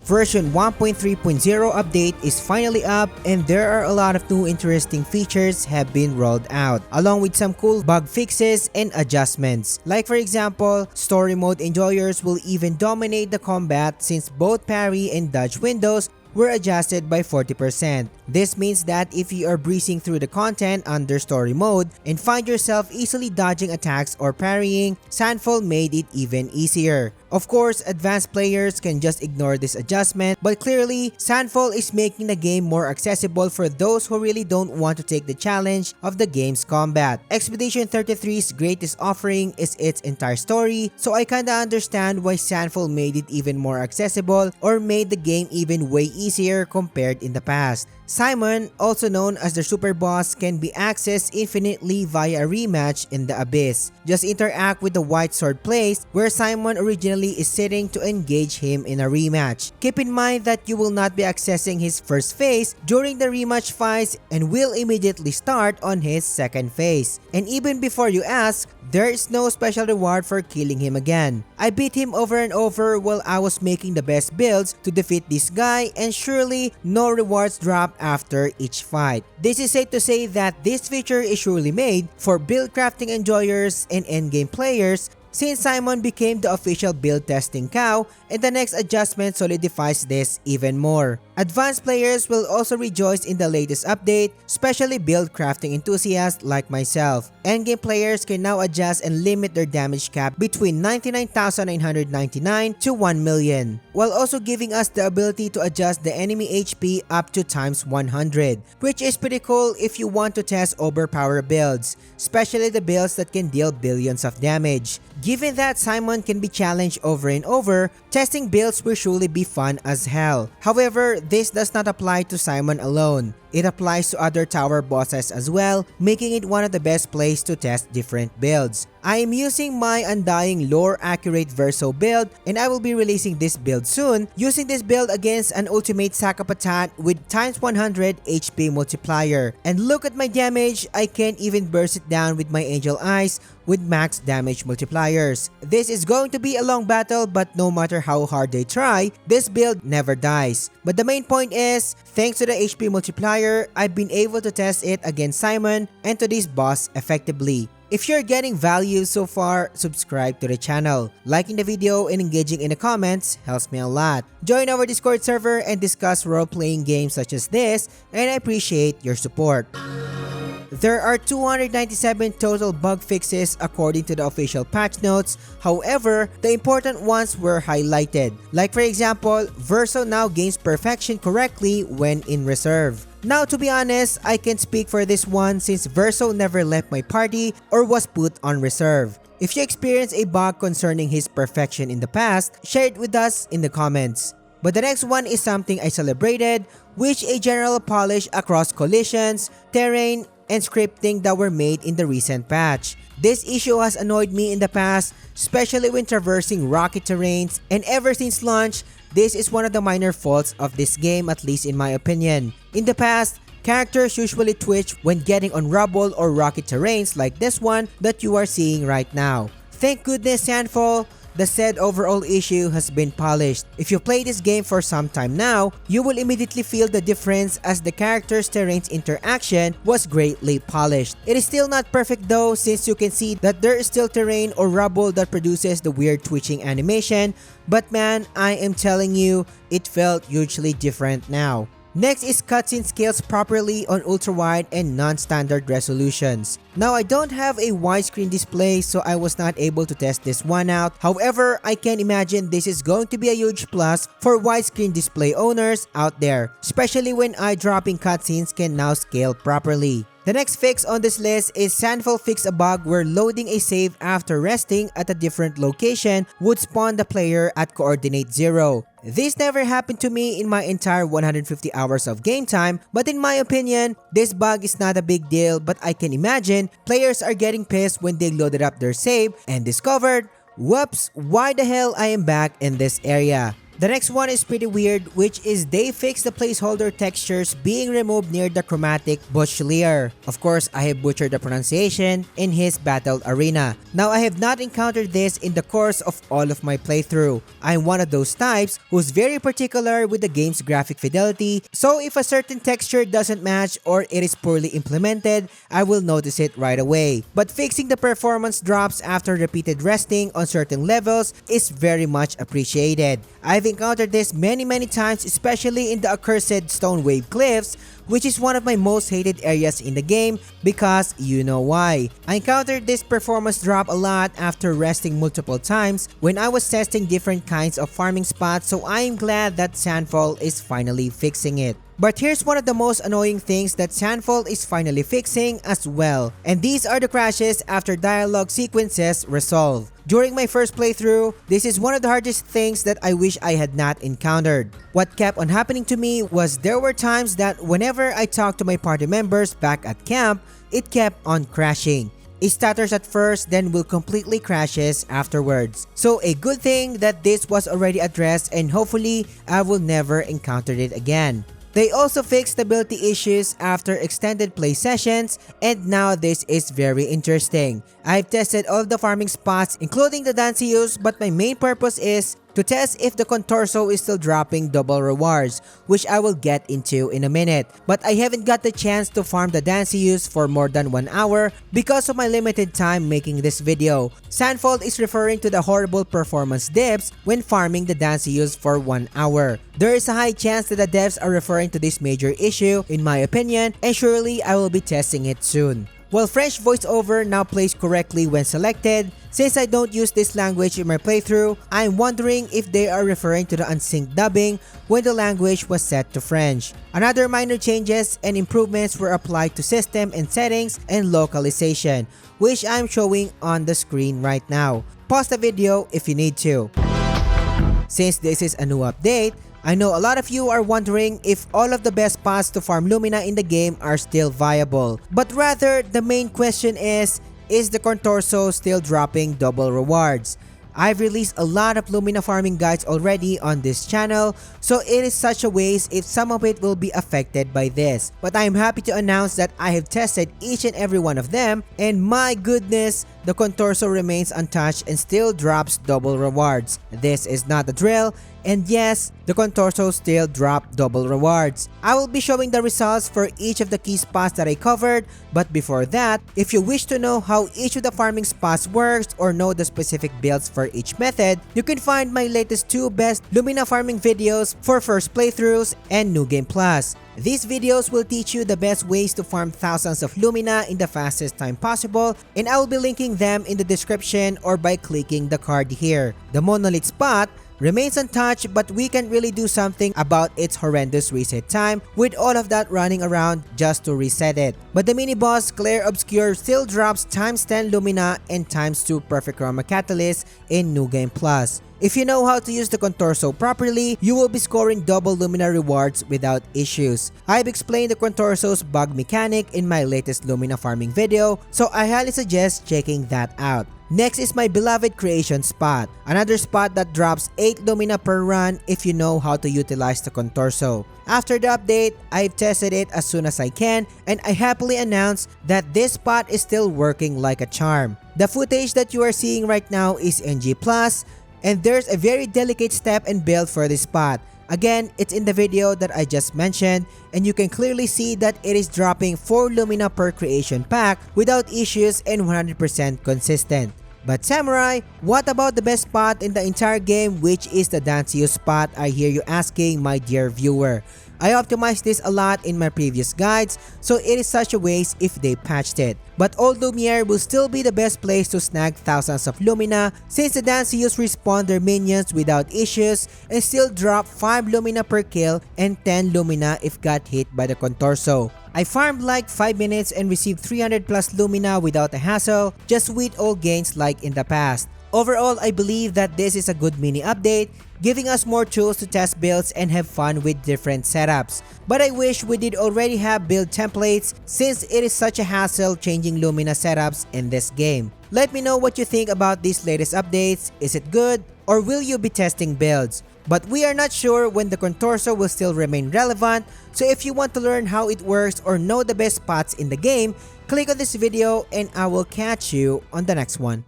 Version 1.3.0 update is finally up and there are a lot of new interesting features have been rolled out, along with some cool bug fixes and adjustments. Like for example, story mode enjoyers will even dominate the combat since both parry and dodge windows were adjusted by 40%. This means that if you are breezing through the content under story mode and find yourself easily dodging attacks or parrying, Sandfall made it even easier. Of course, advanced players can just ignore this adjustment, but clearly, Sandfall is making the game more accessible for those who really don't want to take the challenge of the game's combat. Expedition 33's greatest offering is its entire story, so I kinda understand why Sandfall made it even more accessible or made the game even way easier compared in the past. Simon, also known as the super boss, can be accessed infinitely via a rematch in the Abyss. Just interact with the white sword place where Simon originally is sitting to engage him in a rematch. Keep in mind that you will not be accessing his first phase during the rematch fights and will immediately start on his second phase. And even before you ask, there is no special reward for killing him again. I beat him over and over while I was making the best builds to defeat this guy, and surely no rewards drop after each fight. This is safe to say that this feature is surely made for build crafting enjoyers and endgame players, since Simon became the official build testing cow, and the next adjustment solidifies this even more. Advanced players will also rejoice in the latest update, especially build crafting enthusiasts like myself. Endgame players can now adjust and limit their damage cap between 99,999 to 1 million, while also giving us the ability to adjust the enemy HP up to times 100, which is pretty cool if you want to test overpowered builds, especially the builds that can deal billions of damage. Given that Simon can be challenged over and over, testing builds will surely be fun as hell. However, this does not apply to Simon alone. It applies to other tower bosses as well, making it one of the best places to test different builds. I am using my undying lore accurate Verso build, and I will be releasing this build soon, using this build against an ultimate Sakapatan with times 100 HP multiplier. And look at my damage, I can't even burst it down with my angel eyes with max damage multipliers. This is going to be a long battle, but no matter how hard they try, this build never dies. But the main point is, thanks to the HP multiplier, I've been able to test it against Simon and to this boss effectively. If you're getting value so far, subscribe to the channel. Liking the video and engaging in the comments helps me a lot. Join our Discord server and discuss role-playing games such as this, and I appreciate your support. There are 297 total bug fixes according to the official patch notes. However, the important ones were highlighted. Like for example, Verso now gains perfection correctly when in reserve. Now to be honest, I can speak for this one since Verso never left my party or was put on reserve. If you experience a bug concerning his perfection in the past, share it with us in the comments. But the next one is something I celebrated, which a general polish across collisions, terrain, and scripting that were made in the recent patch. This issue has annoyed me in the past, especially when traversing rocky terrains, and ever since launch, this is one of the minor faults of this game, at least in my opinion. In the past, characters usually twitch when getting on rubble or rocky terrains like this one that you are seeing right now. Thank goodness Sandfall, the said overall issue has been polished. If you play this game for some time now, you will immediately feel the difference as the character's terrain's interaction was greatly polished. It is still not perfect though, since you can see that there is still terrain or rubble that produces the weird twitching animation, but man, I am telling you, it felt hugely different now. Next is cutscene scales properly on ultra-wide and non-standard resolutions. Now I don't have a widescreen display, so I was not able to test this one out. However, I can imagine this is going to be a huge plus for widescreen display owners out there, especially when eye-dropping cutscenes can now scale properly. The next fix on this list is Sandfall fixed a bug where loading a save after resting at a different location would spawn the player at coordinate 0. This never happened to me in my entire 150 hours of game time, but in my opinion, this bug is not a big deal, but I can imagine players are getting pissed when they loaded up their save and discovered, whoops, why the hell I am back in this area. The next one is pretty weird, which is they fixed the placeholder textures being removed near the chromatic Bushlier. Of course, I have butchered the pronunciation in his battle arena. Now, I have not encountered this in the course of all of my playthrough. I'm one of those types who's very particular with the game's graphic fidelity, so if a certain texture doesn't match or it is poorly implemented, I will notice it right away. But fixing the performance drops after repeated resting on certain levels is very much appreciated. I've encountered this many times, especially in the accursed Stone Wave Cliffs, which is one of my most hated areas in the game because you know why. I encountered this performance drop a lot after resting multiple times when I was testing different kinds of farming spots, so I am glad that Sandfall is finally fixing it. But here's one of the most annoying things that Sandfall is finally fixing as well, and these are the crashes after dialogue sequences resolve. During my first playthrough, this is one of the hardest things that I wish I had not encountered. What kept on happening to me was there were times that whenever I talked to my party members back at camp, it kept on crashing. It stutters at first, then will completely crashes afterwards. So a good thing that this was already addressed, and hopefully I will never encounter it again. They also fixed stability issues after extended play sessions, and now this is very interesting. I've tested all of the farming spots including the Dancius, but my main purpose is to test if the Contorso is still dropping double rewards, which I will get into in a minute. But I haven't got the chance to farm the Dancius for more than 1 hour because of my limited time making this video. Sandfall is referring to the horrible performance dips when farming the Dancius for 1 hour. There is a high chance that the devs are referring to this major issue in my opinion, and surely I will be testing it soon. While French voiceover now plays correctly when selected, since I don't use this language in my playthrough, I'm wondering if they are referring to the unsynced dubbing when the language was set to French. Another minor changes and improvements were applied to system and settings and localization, which I'm showing on the screen right now. Pause the video if you need to. Since this is a new update, I know a lot of you are wondering if all of the best spots to farm Lumina in the game are still viable. But rather, the main question is the Contorso still dropping double rewards? I've released a lot of Lumina farming guides already on this channel, so it is such a waste if some of it will be affected by this. But I am happy to announce that I have tested each and every one of them, and my goodness, the Contorso remains untouched and still drops double rewards. This is not a drill, and yes, the Contorso still drop double rewards. I will be showing the results for each of the key spots that I covered, but before that, if you wish to know how each of the farming spots works or know the specific builds for each method, you can find my latest 2 best Lumina farming videos for first playthroughs and New Game Plus. These videos will teach you the best ways to farm thousands of Lumina in the fastest time possible, and I will be linking them in the description or by clicking the card here. The Monolith spot remains untouched, but we can't really do something about its horrendous reset time with all of that running around just to reset it. But the mini boss Clair Obscur still drops ×10 Lumina and ×2 Perfect Chroma Catalyst in New Game Plus. If you know how to use the Contorso properly, you will be scoring double Lumina rewards without issues. I've explained the Contorso's bug mechanic in my latest Lumina farming video, so I highly suggest checking that out. Next is my beloved creation spot, another spot that drops 8 Lumina per run if you know how to utilize the Contorso. After the update, I've tested it as soon as I can, and I happily announce that this spot is still working like a charm. The footage that you are seeing right now is NG+, and there's a very delicate step and build for this spot. Again, it's in the video that I just mentioned, and you can clearly see that it is dropping 4 Lumina per creation pack without issues and 100% consistent. But Samurai, what about the best spot in the entire game, which is the Dancius spot, I hear you asking, my dear viewer. I optimized this a lot in my previous guides, so it is such a waste if they patched it. But Old Lumiere will still be the best place to snag thousands of Lumina since the Dancius respawn their minions without issues and still drop 5 Lumina per kill and 10 Lumina if got hit by the Contorso. I farmed like 5 minutes and received 300 plus Lumina without a hassle, just with old gains like in the past. Overall, I believe that this is a good mini update, giving us more tools to test builds and have fun with different setups. But I wish we did already have build templates since it is such a hassle changing Lumina setups in this game. Let me know what you think about these latest updates. Is it good? Or will you be testing builds? But we are not sure when the contorso will still remain relevant, so if you want to learn how it works or know the best spots in the game, click on this video and I will catch you on the next one.